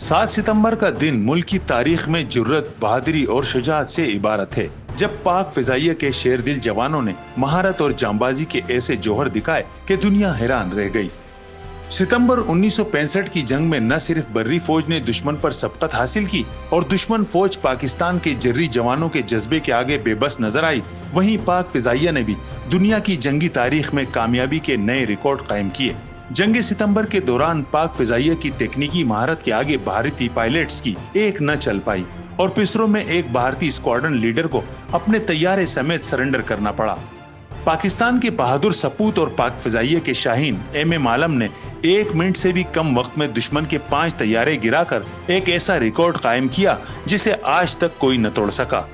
7 सितंबर का दिन मुल्क की तारीख में जुर्रत, बहादुरी और शुजाअत से इबारत है, जब पाक फिजाइया के शेर दिल जवानों ने महारत और जांबाजी के ऐसे जौहर दिखाए कि दुनिया हैरान रह गई। सितंबर 1965 की जंग में न सिर्फ बर्री फौज ने दुश्मन पर सबकत हासिल की और दुश्मन फौज पाकिस्तान के जर्री जवानों के जज्बे के आगे बेबस नजर आई, वहीं पाक फिजाइया ने भी दुनिया की जंगी तारीख में कामयाबी के नए रिकॉर्ड कायम किए। जंग सितंबर के दौरान पाक फिजाइया की तकनीकी महारत के आगे भारतीय पायलट्स की एक न चल पाई और पिसरो में एक भारतीय स्क्वाड्रन लीडर को अपने तैयारे समेत सरेंडर करना पड़ा। पाकिस्तान के बहादुर सपूत और पाक फिजाइया के शाहीन एम आलम ने 1 मिनट से भी कम वक्त में दुश्मन के 5 तैयारे गिराकर एक ऐसा रिकॉर्ड कायम किया जिसे आज तक कोई न तोड़ सका।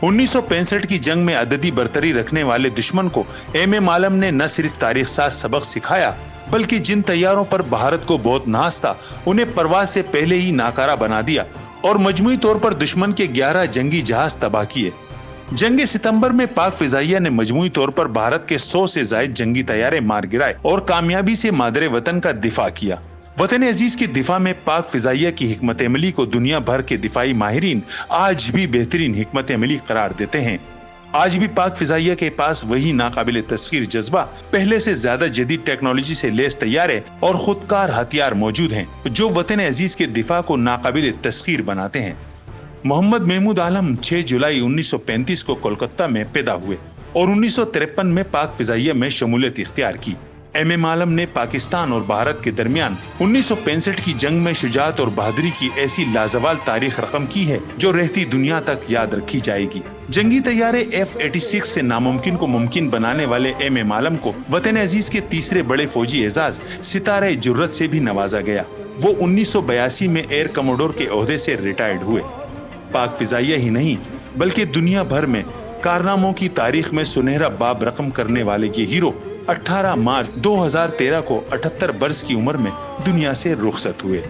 1965 की जंग में अददी बरतरी रखने वाले दुश्मन को एम आलम ने न सिर्फ तारीख साज सबक सिखाया, बल्कि जिन तैयारों पर भारत को बहुत नाज था उन्हें परवाज से पहले ही नाकारा बना दिया और मजमूई तौर पर दुश्मन के 11 जंगी जहाज तबाह किए। जंग सितंबर में पाक फिजाइया ने मजमूई तौर पर भारत के 100 से ज्यादा जंगी तैयारे मार गिराए और कामयाबी से मादरे वतन का दिफा किया। वतन अजीज के दिफा में पाक फिजाइया की हिकमत अमली को दुनिया भर के दिफाई माहिरीन आज भी बेहतरीन हिकमत अमली करार देते हैं। आज भी पाक फिजाइया के पास वही नाकाबिल तस्खीर जज्बा, पहले से ज्यादा जदीद टेक्नोलॉजी से लेस तैयारे और खुदकार हथियार मौजूद हैं जो वतन अजीज के दिफा को नाकाबिल तस्खीर बनाते हैं। मोहम्मद महमूद आलम 6 जुलाई 1935 को कोलकाता में पैदा हुए और 1953 में पाक फिजाइया में शमूलियत इख्तियार की। एम आलम ने पाकिस्तान और भारत के दरमियान 1965 की जंग में शुजाअत और बहादुरी की ऐसी लाजवाल तारीख रकम की है जो रहती दुनिया तक याद रखी जाएगी। जंगी तैयारे F-86 से नामुमकिन को मुमकिन बनाने वाले एम आलम को वतन अजीज के तीसरे बड़े फौजी एजाज सितारे जुर्रत से भी नवाजा गया। वो 1982 में एयर कमोडोर के ओहदे से रिटायर्ड हुए। पाक फिजाइया ही नहीं बल्कि दुनिया भर में कारनामों की तारीख में सुनहरा बाब रकम करने वाले ये हीरो 18 मार्च 2013 को 78 बरस की उम्र में दुनिया से रुखसत हुए।